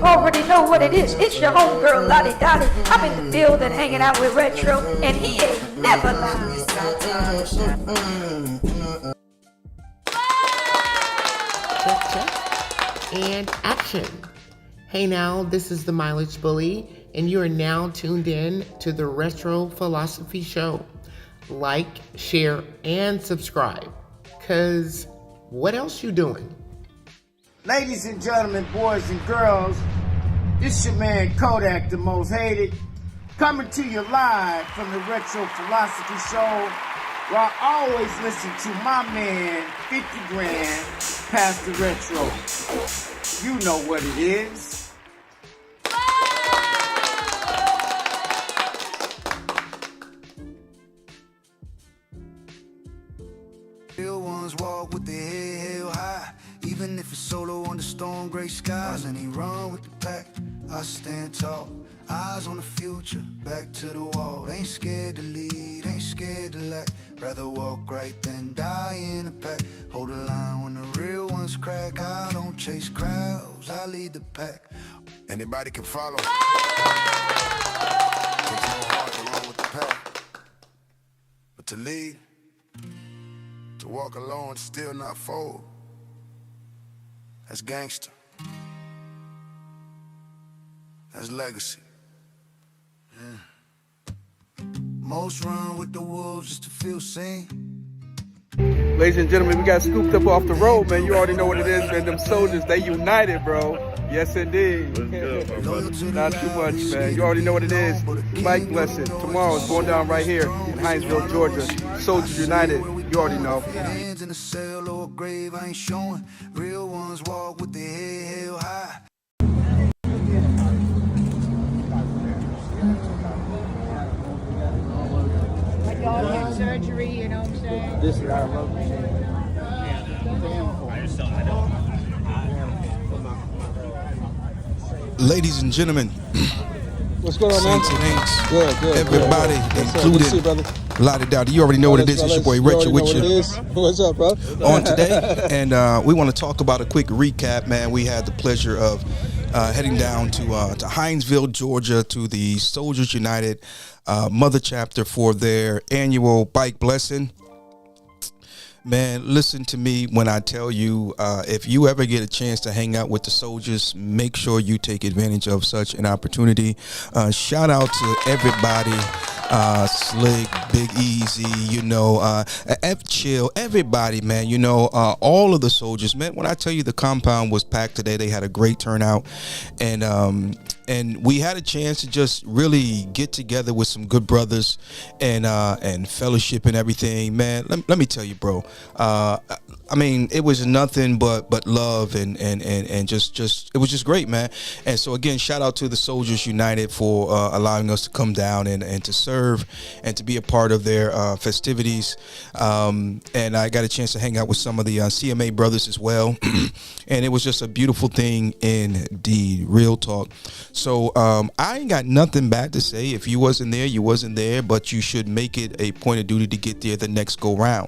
already know what it is. It's your homegirl, Lottie, Dottie. I'm in the building hanging out with Retro, and he ain't never lied. Check, check, and action. Hey now, this is the Mileage Bully, and you are now tuned in to the Retro Philosophy Show. Like, share, and subscribe, cause what else you doing? Ladies and gentlemen, boys and girls, this your man Kodak, the most hated, coming to you live from the Retro Philosophy Show, where I always listen to my man, 50 Grand, Pastor Retro. You know what it is. Real ones walk with their head held high, even if it's solo under storm gray skies. And he run with the pack, I stand tall, eyes on the future, back to the wall. Ain't scared to lead, ain't scared to lack, rather walk right than die in a pack. Hold the line when the real ones crack. I don't chase crowds, I lead the pack. Anybody can follow. Takes no heart to run with the pack, but to lead, to walk alone, still not fold. That's gangster. That's legacy. Yeah. Most run with the wolves just to feel seen. Ladies and gentlemen, we got scooped up off the road, man. You already know what it is, man. Them soldiers, they united, bro. Yes, indeed. Not too much, man. You already know what it is. Bike Blessing. Tomorrow it's going down right here in Hinesville, Georgia. Soldiers United. You already know. Hands in a cell or a grave, I ain't showing. Real ones walk with their head held high. Like y'all get surgery, you know what I'm saying? This is our love. Ladies and gentlemen, What's going on, man? Saints and Aints, Good. everybody, including Lottie, Dottie. You already know what it is. It's your boy Richard with you What's up, bro? on today. And we want to talk about a quick recap, man. We had the pleasure of heading down to Hinesville, Georgia, to the Soldiers United Mother Chapter for their annual Bike Blessing. Man, listen to me when I tell you, if you ever get a chance to hang out with the soldiers, make sure you take advantage of such an opportunity. Shout out to everybody, Slick, Big Easy, you know, F Chill, everybody, man, you know, all of the soldiers, man. When I tell you the compound was packed today, they had a great turnout, and we had a chance to just really get together with some good brothers and fellowship and everything, man. Let me tell you, bro. I mean, it was nothing but love and just it was just great, man. And so again, shout out to the Soldiers United for allowing us to come down and to serve and to be a part of their festivities. And I got a chance to hang out with some of the CMA brothers as well. And it was just a beautiful thing indeed, real talk. So I ain't got nothing bad to say. If you wasn't there, you wasn't there, but you should make it a point of duty to get there the next go round.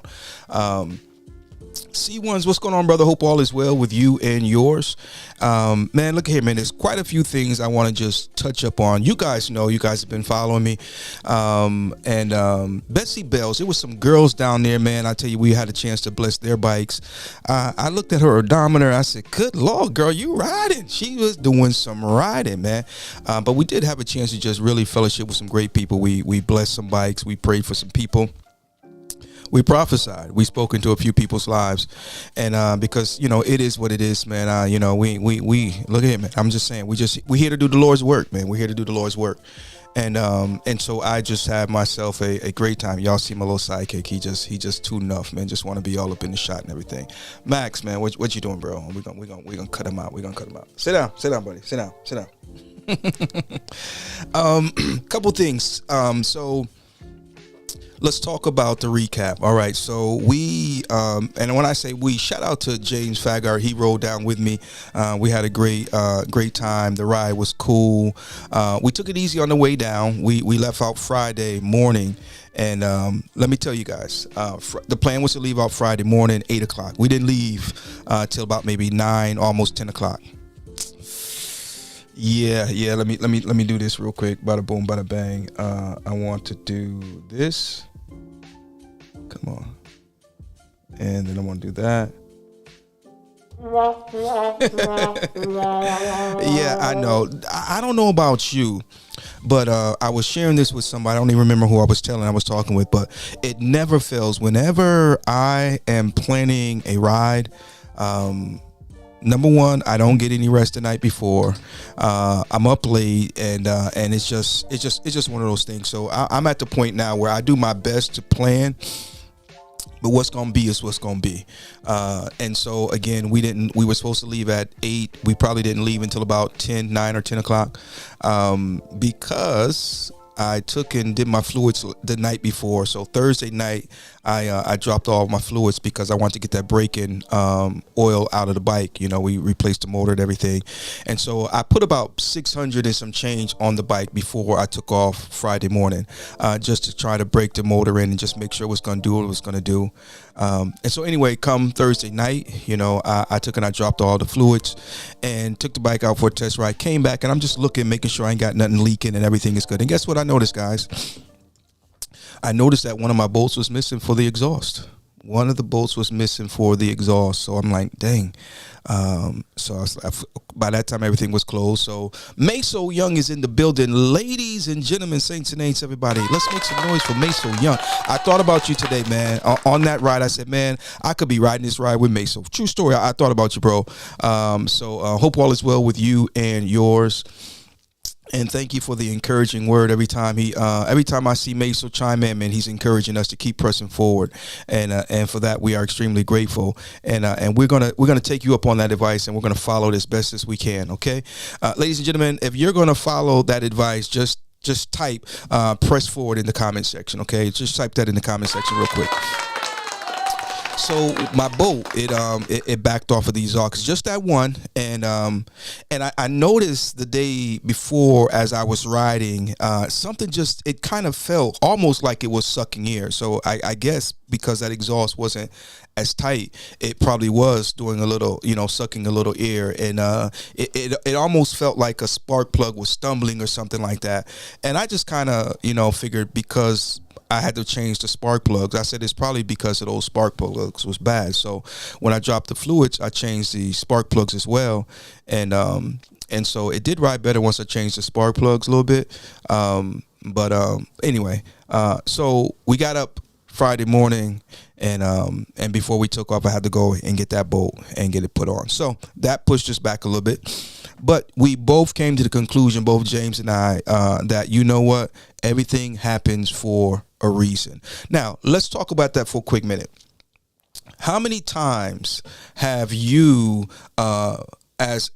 C1s, what's going on, brother? Hope all is well with you and yours. Man, look here, man. There's quite a few things I want to just touch up on. You guys know, you guys have been following me. Betsy Bells, there was some girls down there, man. I tell you, we had a chance to bless their bikes. I looked at her odometer. I said, good Lord, girl, you riding. She was doing some riding, man. But we did have a chance to just really fellowship with some great people. We blessed some bikes. We prayed for some people. We prophesied. We spoke into a few people's lives, and because you know it is what it is, man. You know we look at it, man. I'm just saying we here to do the Lord's work, man. We're here to do the Lord's work, and so I just had myself a great time. Y'all see my little sidekick. He just too enough, man. Just want to be all up in the shot and everything. Max, man, what you doing, bro? We gonna cut him out. We gonna cut him out. Sit down, buddy. Sit down. Couple things. So. Let's talk about the recap. All right, so we, and when I say we, shout out to James Fagart. He rode down with me. We had a great time. The ride was cool. We took it easy on the way down. We left out Friday morning, and let me tell you guys, the plan was to leave out Friday morning, 8 o'clock. We didn't leave till about maybe 9, almost 10 o'clock. Yeah. Let me do this real quick. Bada boom, bada bang. I want to do this. Come on. And then I want to do that. Yeah, I know. I don't know about you, but I was sharing this with somebody. I don't even remember who I was talking with, but it never fails. Whenever I am planning a ride, number one, I don't get any rest the night before. I'm up late, and it's just one of those things. So I'm at the point now where I do my best to plan. But what's gonna be is what's gonna be, and so again, we were supposed to leave at 8. We probably didn't leave until about 9 or 10 o'clock, because I took and did my fluids the night before. So Thursday night, I dropped all my fluids because I wanted to get that break-in oil out of the bike. You know, we replaced the motor and everything. And so I put about 600 and some change on the bike before I took off Friday morning, just to try to break the motor in and just make sure it was going to do what it was going to do. And so anyway, come Thursday night, you know, I took and I dropped all the fluids and took the bike out for a test ride, came back, and I'm just looking, making sure I ain't got nothing leaking and everything is good. And guess what I noticed, guys? I noticed that one of my bolts was missing for the exhaust. One of the bolts was missing for the exhaust. So I'm like, dang. So by that time, everything was closed. So Meso Young is in the building. Ladies and gentlemen, saints and ain'ts, everybody, let's make some noise for Meso Young. I thought about you today, man. On that ride, I said, man, I could be riding this ride with Meso. True story. I thought about you, bro. So hope all is well with you and yours. And thank you for the encouraging word every time I see Meso chime in, man. He's encouraging us to keep pressing forward, and for that we are extremely grateful. And we're gonna take you up on that advice, and we're gonna follow this best as we can. Okay, ladies and gentlemen, if you're gonna follow that advice, just type press forward in the comment section. Okay, just type that in the comment section real quick. So my bolt, it backed off of the exhaust, just that one, and I noticed the day before as I was riding, something it kind of felt almost like it was sucking air. So I guess because that exhaust wasn't as tight, it probably was doing a little, sucking a little air, and it almost felt like a spark plug was stumbling or something like that. And I just kind of, figured because I had to change the spark plugs, I said it's probably because of those spark plugs was bad. So when I dropped the fluids, I changed the spark plugs as well, and so it did ride better once I changed the spark plugs a little bit. But anyway, so we got up Friday morning, and before we took off, I had to go and get that bolt and get it put on. So that pushed us back a little bit. But we both came to the conclusion, both James and I, that you know what, everything happens for a reason. Now, let's talk about that for a quick minute. How many times have you, as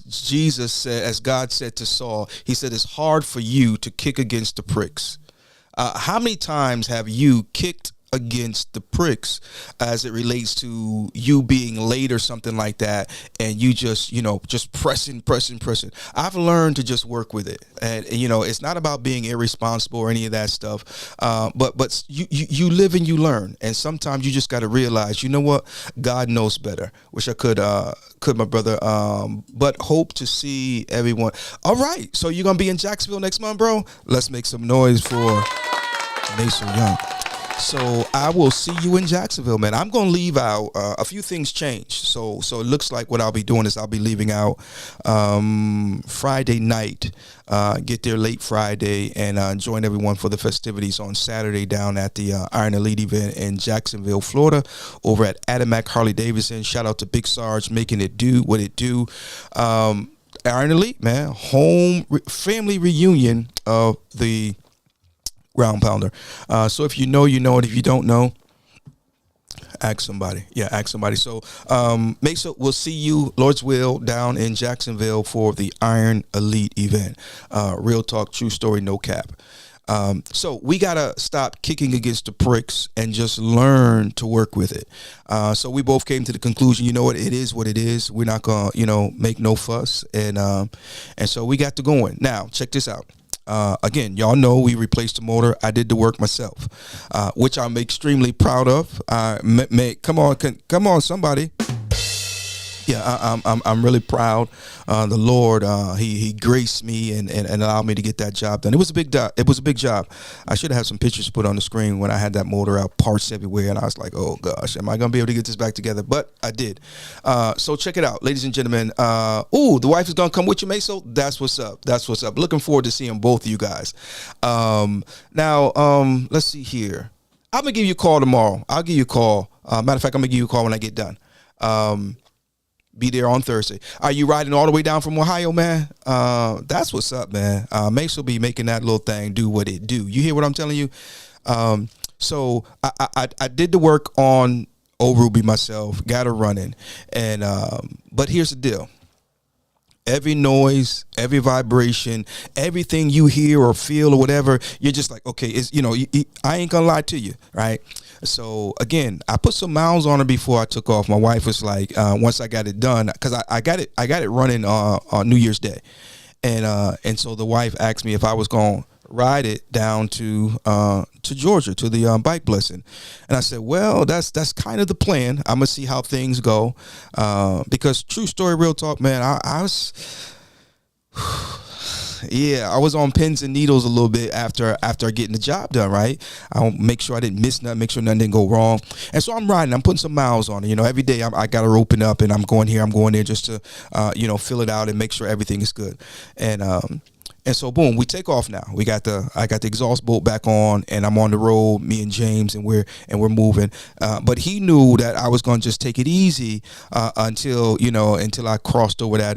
Jesus said, as God said to Saul, he said, it's hard for you to kick against the pricks. How many times have you kicked against the pricks as it relates to you being late or something like that, and you just pressing? I've learned to just work with it, and it's not about being irresponsible or any of that stuff, but you live and you learn, and sometimes you just got to realize, you know what, God knows better. Wish I could my brother, but hope to see everyone. All right, so you're gonna be in Jacksonville next month, bro? Let's make some noise for Meso Young. So I will see you in Jacksonville, man. I'm going to leave out a few things changed. So it looks like what I'll be doing is I'll be leaving out Friday night, get there late Friday, and join everyone for the festivities on Saturday down at the Iron Elite event in Jacksonville, Florida, over at Adamak Harley Davidson. Shout out to Big Sarge making it do what it do. Iron Elite, man, family reunion of the Ground Pounder. So if you know, you know it. If you don't know, ask somebody. Yeah, ask somebody. So we'll see you, Lord's will, down in Jacksonville for the Iron Elite event. Real talk, true story, no cap. So we got to stop kicking against the pricks and just learn to work with it. So we both came to the conclusion, you know what, it is what it is. We're not going to, make no fuss. And so we got to going. Now, check this out. Again, y'all know we replaced the motor. I did the work myself, which I'm extremely proud of. Come on, somebody. Yeah, I'm really proud. The Lord, he graced me and allowed me to get that job done. It was a big job. It was a big job. I should have had some pictures put on the screen when I had that motor out, parts everywhere, and I was like, oh gosh, am I gonna be able to get this back together? But I did. So check it out, ladies and gentlemen. The wife is gonna come with you, Meso. That's what's up. That's what's up. Looking forward to seeing both of you guys. Now, let's see here. I'm gonna give you a call tomorrow. I'll give you a call. Matter of fact, I'm gonna give you a call when I get done. Be there on Thursday. Are you riding all the way down from Ohio, man? That's what's up, man. Mace will be making that little thing do what it do. You hear what I'm telling you? So I did the work on Old Ruby myself, got her running. And but here's the deal. Every noise, every vibration, everything you hear or feel or whatever, you're just like, okay, it's, I ain't gonna lie to you, right? So again, I put some miles on her before I took off. My wife was like, once I got it done, because I got it running on New Year's Day, and so the wife asked me if I was gonna ride it down to Georgia to the Bike Blessing, and I said, well, that's kind of the plan. I'm gonna see how things go, because true story, real talk, man. I was. Yeah, I was on pins and needles a little bit after getting the job done, right? I'll make sure I didn't miss nothing, make sure nothing didn't go wrong. And so I'm riding, I'm putting some miles on it. Every day I got her open up and I'm going here, I'm going there just to, fill it out and make sure everything is good. And so boom, we take off now. I got the exhaust bolt back on, and I'm on the road, me and James, and we're moving. But he knew that I was gonna just take it easy until I crossed over that.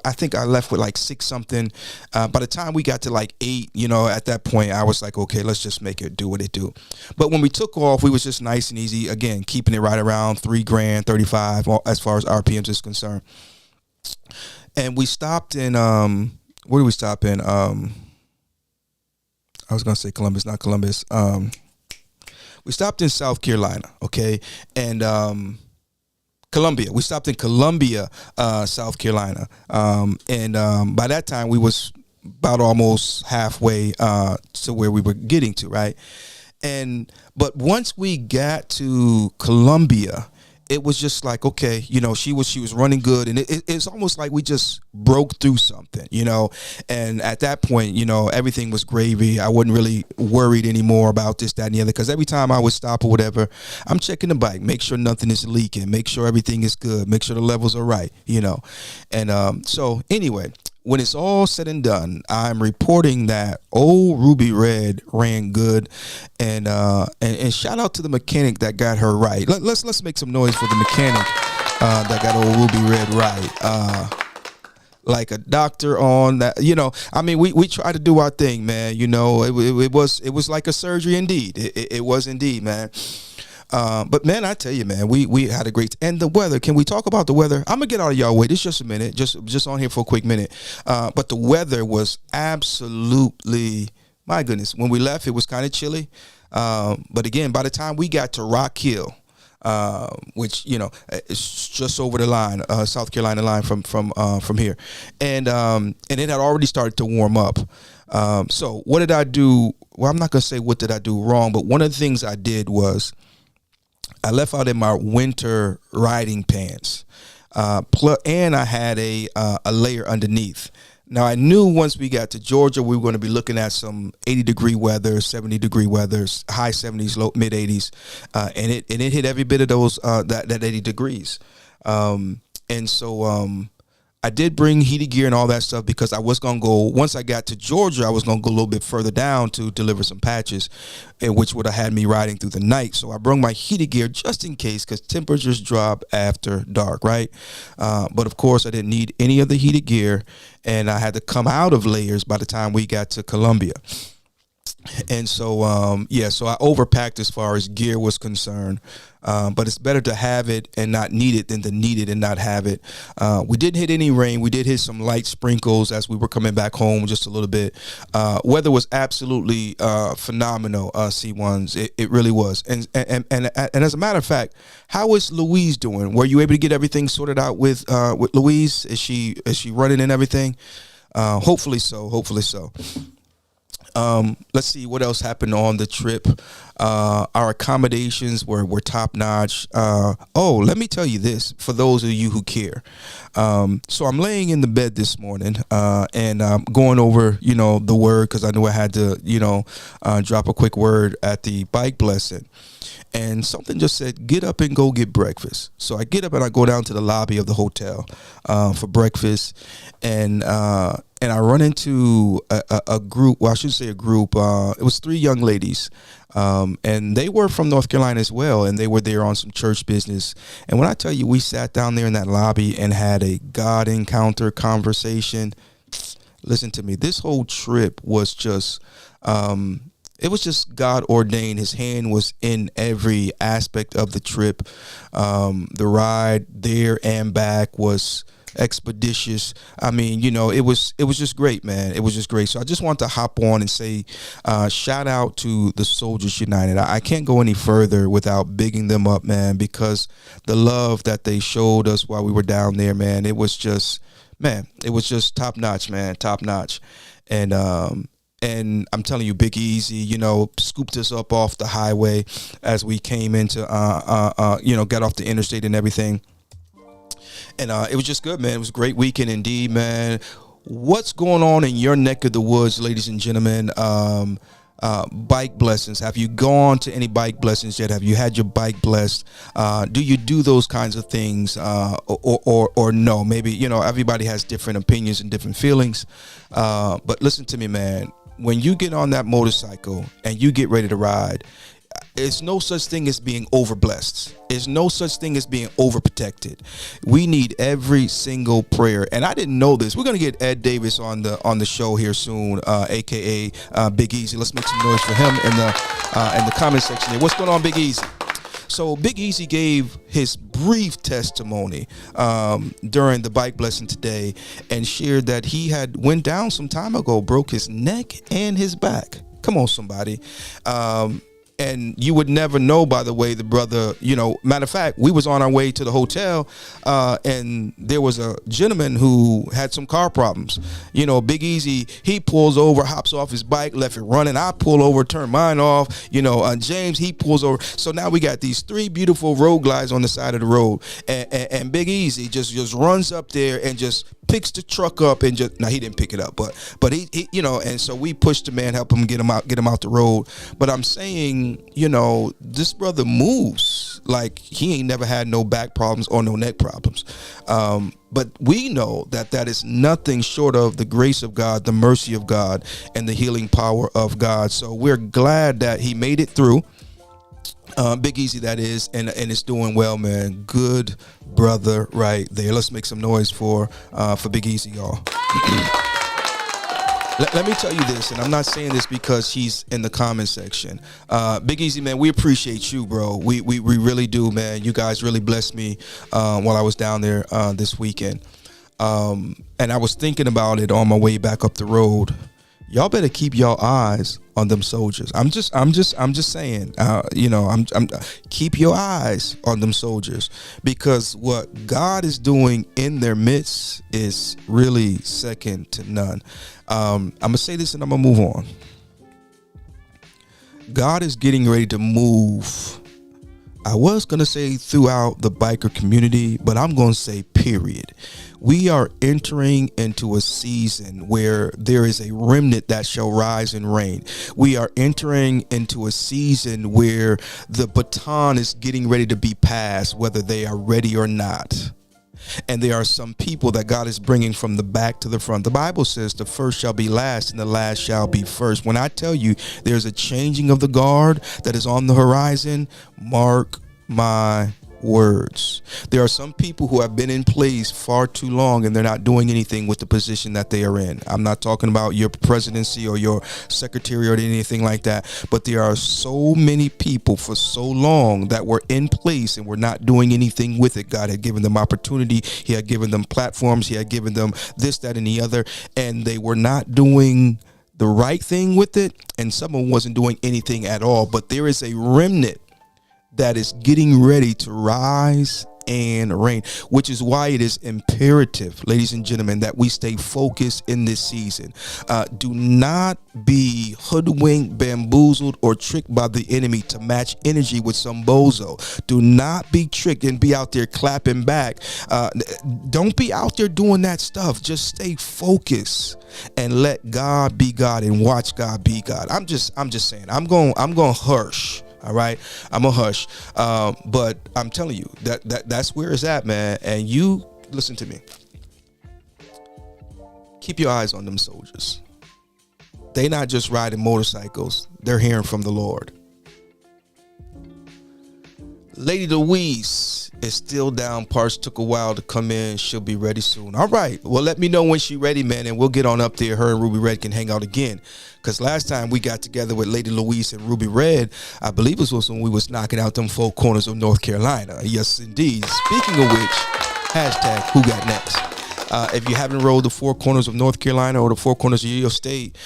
I think I left with like 6 something. By the time we got to like 8, at that point I was like, okay, let's just make it do what it do. But when we took off, we was just nice and easy. Again, keeping it right around 3 grand, 35 as far as RPMs is concerned. And we stopped in where did we stop in? I was gonna say Columbus, not Columbus. We stopped in South Carolina, okay, and Columbia. We stopped in Columbia, South Carolina, and by that time we was about almost halfway to where we were getting to, right? But once we got to Columbia, it was just like, okay, she was running good, and it's almost like we just broke through something, and at that point, everything was gravy. I wasn't really worried anymore about this, that, and the other, because every time I would stop or whatever, I'm checking the bike, make sure nothing is leaking, make sure everything is good, make sure the levels are right, and so anyway, when it's all said and done, I'm reporting that Old Ruby Red ran good, and shout out to the mechanic that got her right. Let's make some noise for the mechanic that got Old Ruby Red right. Like a doctor on that, we try to do our thing, man. It was like a surgery indeed. It was indeed, man. But man, I tell you, man, we had a great, and the weather. Can we talk about the weather? I'm gonna get out of y'all way. This just a minute, just on here for a quick minute. But the weather was absolutely, my goodness. When we left, it was kind of chilly. But again, by the time we got to Rock Hill, which it's just over the line, South Carolina line from here, and it had already started to warm up. So what did I do? Well, I'm not gonna say what did I do wrong, but one of the things I did was I left out in my winter riding pants, and I had a layer underneath. Now, I knew once we got to Georgia, we were going to be looking at some 80-degree weather, 70-degree weather, high 70s, low mid 80s, and it hit every bit of those that 80 degrees. And so I did bring heated gear and all that stuff, because I was going to go, once I got to Georgia, I was going to go a little bit further down to deliver some patches, which would have had me riding through the night. So I brought my heated gear just in case, because temperatures drop after dark, right? But of course, I didn't need any of the heated gear, and I had to come out of layers by the time we got to Columbia. And so, so I overpacked as far as gear was concerned. But it's better to have it and not need it than to need it and not have it. We didn't hit any rain. We did hit some light sprinkles as we were coming back home, just a little bit. Weather was absolutely phenomenal, C1s. It really was. And as a matter of fact, how is Louise doing? Were you able to get everything sorted out with Louise? Is she running and everything? Hopefully so. Hopefully so. Let's see what else happened on the trip. Our accommodations were top notch. Let me tell you this for those of you who care. So I'm laying in the bed this morning and going over, the word, because I knew I had to, drop a quick word at the Bike Blessing. And something just said, get up and go get breakfast. So I get up and I go down to the lobby of the hotel for breakfast. And I run into a group. Well, I should say a group. It was 3 young ladies. And they were from North Carolina as well. And they were there on some church business. And when I tell you, we sat down there in that lobby and had a God encounter conversation. Listen to me. This whole trip was just... it was just God ordained. His hand was in every aspect of the trip. The ride there and back was expeditious. I mean, it was just great, man. It was just great. So I just want to hop on and say, shout out to the Soldiers United. I can't go any further without bigging them up, man, because the love that they showed us while we were down there, man, it was just top notch, man, top notch. And I'm telling you, Big Easy, scooped us up off the highway as we came into, got off the interstate and everything. And it was just good, man. It was a great weekend indeed, man. What's going on in your neck of the woods, ladies and gentlemen? Bike blessings. Have you gone to any bike blessings yet? Have you had your bike blessed? Do you do those kinds of things, or no? Maybe everybody has different opinions and different feelings. But listen to me, man. When you get on that motorcycle and you get ready to ride, it's no such thing as being overblessed. There's no such thing as being overprotected. We need every single prayer. And I didn't know this. We're going to get Ed Davis on the show here soon, aka Big Easy. Let's make some noise for him in the comment section here. What's going on, Big Easy? So Big Easy gave his brief testimony during the Bike Blessing today and shared that he had went down some time ago, broke his neck and his back. Come on, somebody. And you would never know, by the way, the brother, matter of fact, we was on our way to the hotel and there was a gentleman who had some car problems. Big Easy, he pulls over, hops off his bike, left it running. I pull over, turn mine off. James, he pulls over. So now we got these 3 beautiful road glides on the side of the road. And Big Easy just runs up there and just picks the truck up and he didn't pick it up, but he and so we pushed the man, help him get him out the road. But I'm saying, this brother moves like he ain't never had no back problems or no neck problems. But we know that is nothing short of the grace of God, the mercy of God, and the healing power of God. So we're glad that he made it through. Big Easy, that is, and it's doing well, man. Good brother right there. Let's make some noise for Big Easy, y'all. Let me tell you this, and I'm not saying this because he's in the comment section. Big Easy, man, we appreciate you, bro. We really do, man. You guys really blessed me while I was down there this weekend. And I was thinking about it on my way back up the road. Y'all better keep y'all eyes on them soldiers. I'm just saying, I'm keep your eyes on them soldiers, because what God is doing in their midst is really second to none. I'm gonna say this and I'm gonna move on. God is getting ready to move. I was going to say throughout the biker community, but I'm going to say period. We are entering into a season where there is a remnant that shall rise and reign. We are entering into a season where the baton is getting ready to be passed, whether they are ready or not. And there are some people that God is bringing from the back to the front. The Bible says the first shall be last and the last shall be first. When I tell you there's a changing of the guard that is on the horizon, mark my words. There are some people who have been in place far too long and they're not doing anything with the position that they are in. I'm not talking about your presidency or your secretary or anything like that, but there are so many people for so long that were in place and were not doing anything with it. God had given them opportunity. He had given them platforms. He had given them this, that, and the other, and they were not doing the right thing with it, and someone wasn't doing anything at all. But there is a remnant that is getting ready to rise and reign, which is why it is imperative, ladies and gentlemen, that we stay focused in this season. Do not be hoodwinked, bamboozled, or tricked by the enemy to match energy with some bozo. Do not be tricked and be out there clapping back. Don't be out there doing that stuff. Just stay focused and let God be God and watch God be God. I'm just saying, I'm going to hush. All right, I'm a hush, but I'm telling you that's where it's at, man. And you listen to me. Keep your eyes on them soldiers. They not just riding motorcycles; they're hearing from the Lord. Lady Louise is still down. Parts took a while to come in. She'll be ready soon. All right. Well, let me know when she's ready, man, and we'll get on up there. Her and Ruby Red can hang out again. Because last time we got together with Lady Louise and Ruby Red, I believe it was when we was knocking out them 4 corners of North Carolina. Yes, indeed. Speaking of which, hashtag who got next? If you haven't rolled the 4 corners of North Carolina or the 4 corners of your state,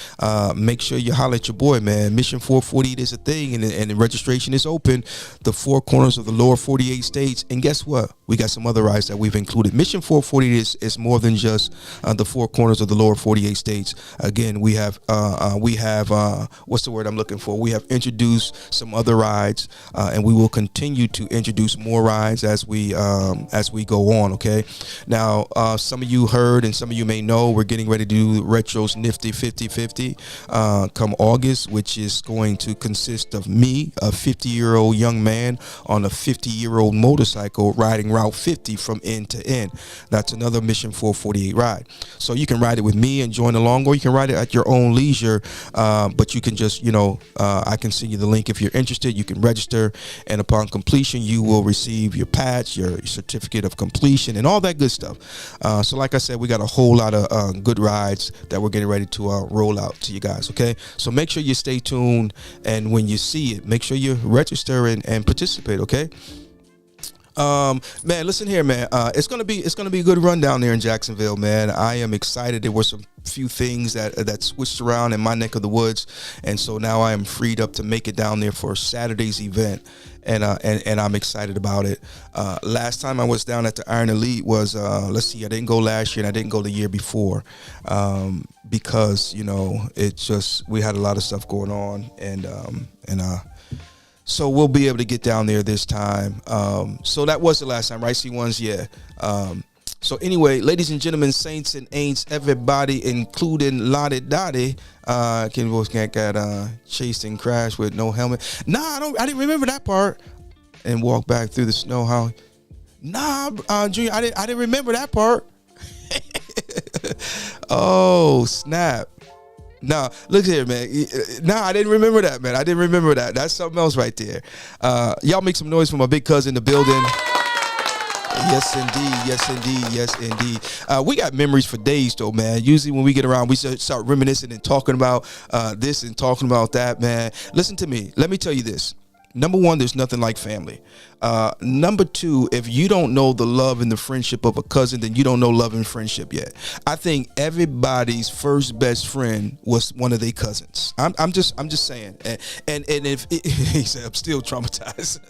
make sure you holler at your boy, man. Mission 448 is a thing, and the registration is open. The 4 corners of the lower 48 states. And guess what? We got some other rides that we've included. Mission 448 is more than just the 4 corners of the lower 48 states. Again, we have what's the word I'm looking for? We have introduced some other rides, and we will continue to introduce more rides as we go on. Okay. Now, some of you heard and some of you may know we're getting ready to do Retro's Nifty 50-50 come August, which is going to consist of me, a 50-year-old young man on a 50-year-old motorcycle riding Route 50 from end to end. That's another Mission 448 ride. So you can ride it with me and join along, or you can ride it at your own leisure, but you can just, I can send you the link if you're interested. You can register, and upon completion you will receive your patch, your certificate of completion, and all that good stuff. So like I said, we got a whole lot of good rides that we're getting ready to roll out to you guys. Okay, so make sure you stay tuned, and when you see it, make sure you register and participate. Okay. Man, listen here, man. It's gonna be a good run down there in Jacksonville, man. I am excited. There were some few things that switched around in my neck of the woods, and so now I am freed up to make it down there for Saturday's event, and I'm excited about it. Last time I was down at the Iron Elite was let's see, I didn't go last year and I didn't go the year before, because we had a lot of stuff going on, and so we'll be able to get down there this time. So that was the last time, right? C1s, yeah. So anyway, ladies and gentlemen, saints and ain'ts, everybody, including Lottie, Dottie, Ken Wolf got chased and crashed with no helmet. Nah, I didn't remember that part. And walk back through the snow. How? Nah, Junior, I didn't remember that part. Oh snap! Nah, look here, man. Nah, I didn't remember that, man. I didn't remember that. That's something else right there. Y'all make some noise for my big cousin in the building. Yes, indeed. Yes, indeed. Yes, indeed. We got memories for days, though, man. Usually when we get around, we start reminiscing and talking about this and talking about that, man. Listen to me. Let me tell you this. Number one, there's nothing like family. Number two, if you don't know the love and the friendship of a cousin, then you don't know love and friendship yet. I think everybody's first best friend was one of their cousins. I'm just saying. And if he said, I'm still traumatized.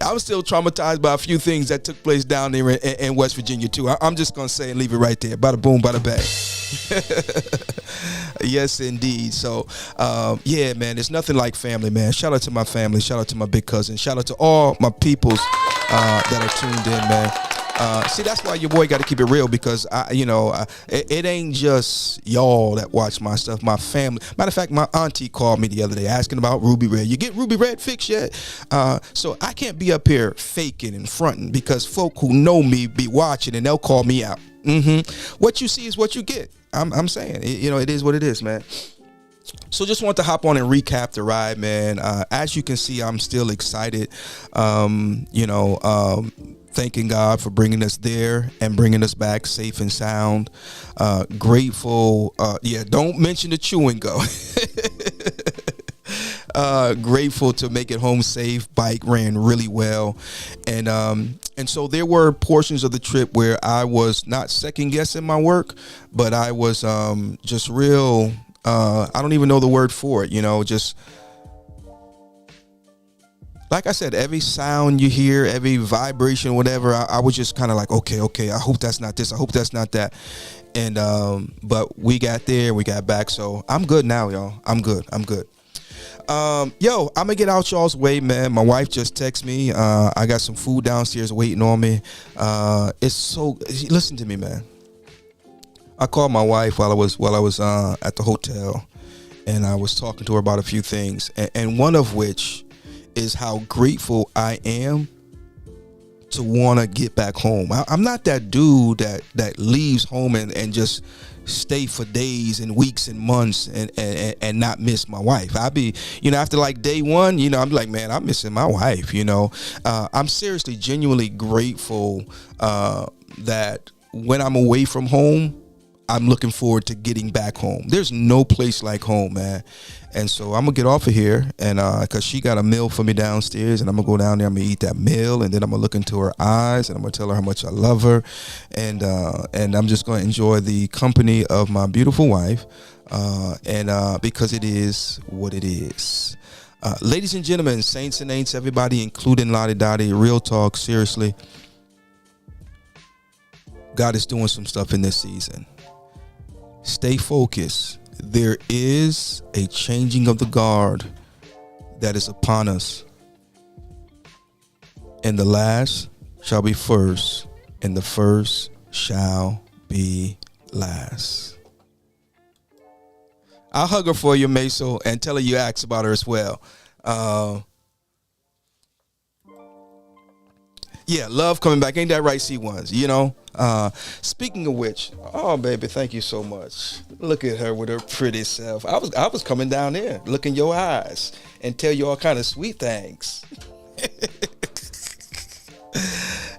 I was still traumatized by a few things that took place down there in West Virginia too. I'm just gonna say and leave it right there. Bada boom, bada bang. Yes, indeed. So, yeah, man, there's nothing like family, man. Shout out to my family. Shout out to my big cousin. Shout out to all my peoples that are tuned in, man. See, that's why your boy got to keep it real, because it ain't just y'all that watch my stuff. My family. Matter of fact, my auntie called me the other day asking about Ruby Red. You get Ruby Red fixed yet? So I can't be up here faking and fronting, because folk who know me be watching and they'll call me out. What you see is what you get. I'm saying, it is what it is, man. So just want to hop on and recap the ride, man. As you can see, I'm still excited. Thanking God for bringing us there and bringing us back safe and sound. Grateful. Don't mention the chewing gum. Grateful to make it home safe. Bike ran really well, and so there were portions of the trip where I was not second guessing my work, but I was just real. I don't even know the word for it. like I said, every sound you hear, every vibration, whatever, I was just kind of like, okay, I hope that's not this. I hope that's not that. And but we got there, we got back, so I'm good now, y'all. I'm good. Yo, I'm gonna get out y'all's way, man. My wife just texted me. I got some food downstairs waiting on me. Listen to me, man. I called my wife while I was at the hotel, and I was talking to her about a few things, and one of which is how grateful I am to want to get back home. I'm not that dude that leaves home and just stay for days and weeks and months and not miss my wife. I be, after like day one, I'm like, man, I'm missing my wife. I'm seriously, genuinely grateful that when I'm away from home, I'm looking forward to getting back home. There's no place like home, man. And so I'm gonna get off of here, and cause she got a meal for me downstairs, and I'm gonna go down there. I'm gonna eat that meal, and then I'm gonna look into her eyes, and I'm gonna tell her how much I love her, and I'm just gonna enjoy the company of my beautiful wife, because it is what it is. Ladies and gentlemen, saints and ain'ts, everybody, including Lottie, Dottie, real talk, seriously, God is doing some stuff in this season. Stay focused. There is a changing of the guard that is upon us. And the last shall be first, and the first shall be last. I'll hug her for you, Meso, and tell her you asked about her as well. Yeah, love coming back. Ain't that right, C1s? Speaking of which, oh baby, thank you so much. Look at her with her pretty self. I was coming down there, look in your eyes, and tell you all kind of sweet things.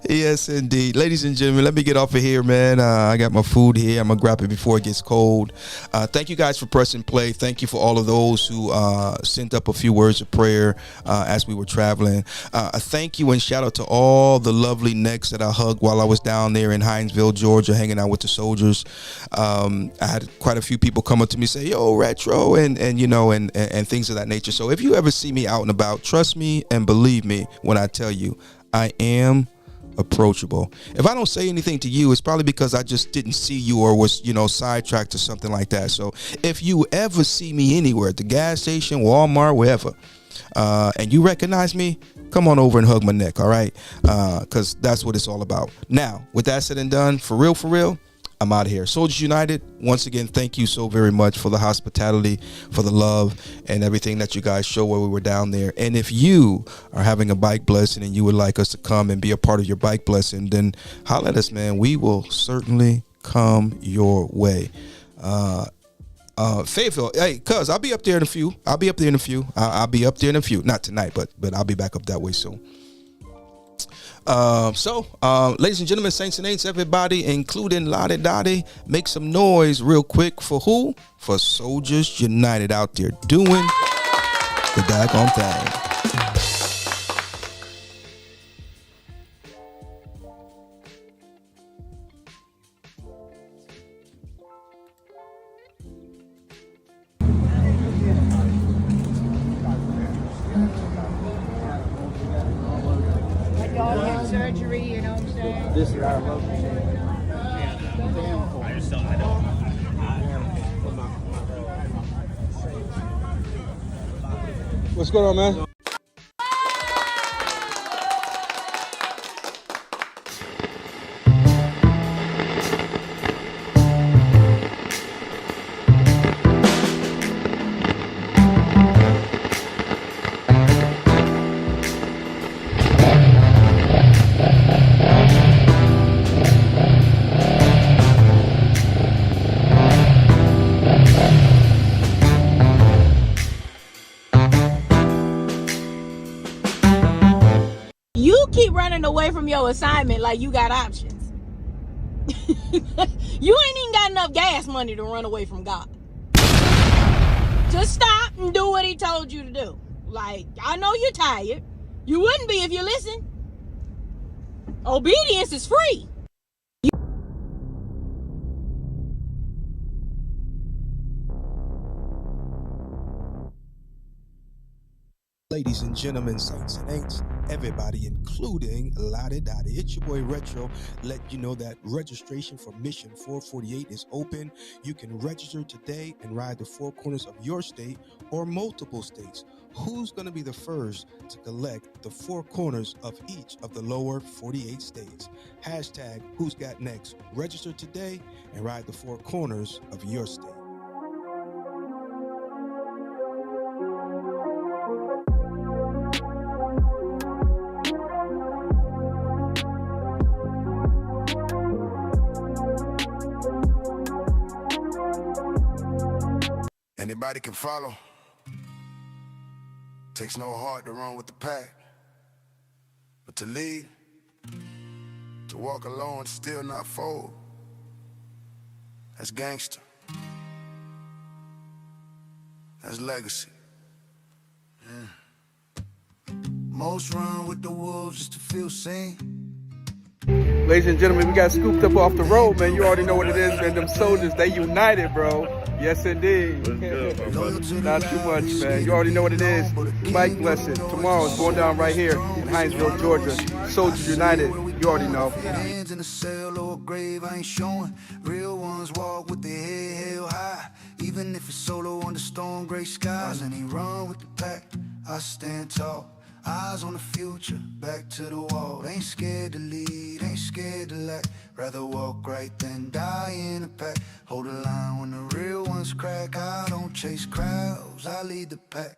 Yes, indeed. Ladies and gentlemen, let me get off of here, man. I got my food here. I'm going to grab it before it gets cold. Thank you guys for pressing play. Thank you for all of those who sent up a few words of prayer as we were traveling. A thank you and shout out to all the lovely necks that I hugged while I was down there in Hinesville, Georgia, hanging out with the soldiers. I had quite a few people come up to me and say, yo, retro, and things of that nature. So if you ever see me out and about, trust me and believe me when I tell you, I am approachable. If I don't say anything to you, it's probably because I just didn't see you or was, sidetracked or something like that. So if you ever see me anywhere, at the gas station, Walmart, wherever, and you recognize me, come on over and hug my neck, all right? Because that's what it's all about. Now, with that said and done, for real, I'm out of here. Soldiers United, once again, thank you so very much for the hospitality, for the love, and everything that you guys show while we were down there. And if you are having a bike blessing and you would like us to come and be a part of your bike blessing, then holler at us, man. We will certainly come your way. Fayetteville, hey, cuz I'll be up there in a few. I'll be up there in a few. Not tonight, but I'll be back up that way soon. Ladies and gentlemen, saints and ain'ts, everybody, including Lottie, Dottie, make some noise real quick for who? For Soldiers United out there doing the daggone thing. Dottie had surgery, you know what I'm saying? This is our love. What's going on, man? You keep running away from your assignment like you got options. You ain't even got enough gas money to run away from God. Just stop and do what he told you to do. Like, I know you're tired. You wouldn't be if you listen. Obedience is free. Ladies and gentlemen, saints and ain'ts, everybody, including Lottie, Dottie. It's your boy Retro. Let you know that registration for Mission 448 is open. You can register today and ride the four corners of your state or multiple states. Who's going to be the first to collect the four corners of each of the lower 48 states? Hashtag Who's Got Next. Register today and ride the four corners of your state. Anybody can follow. Takes no heart to run with the pack, but to lead, to walk alone, still not fold. That's gangster. That's legacy. Yeah. Most run with the wolves just to feel seen. Ladies and gentlemen, we got scooped up off the road, man. You already know what it is, man. Them soldiers, they united, bro. Yes, indeed. Not too much, man. You already know what it is. Bike Blessing. Tomorrow is going down right here in Hinesville, Georgia. Soldiers United. You already know. Hands in a cell or a grave, I ain't showing. Real ones walk with their head held high. Even if it's solo under storm gray skies. And he run with the pack, I stand tall. Eyes on the future, back to the wall. Ain't scared to lead, ain't scared to lack. Rather walk right than die in a pack. Hold the line when the real ones crack. I don't chase crowds, I lead the pack.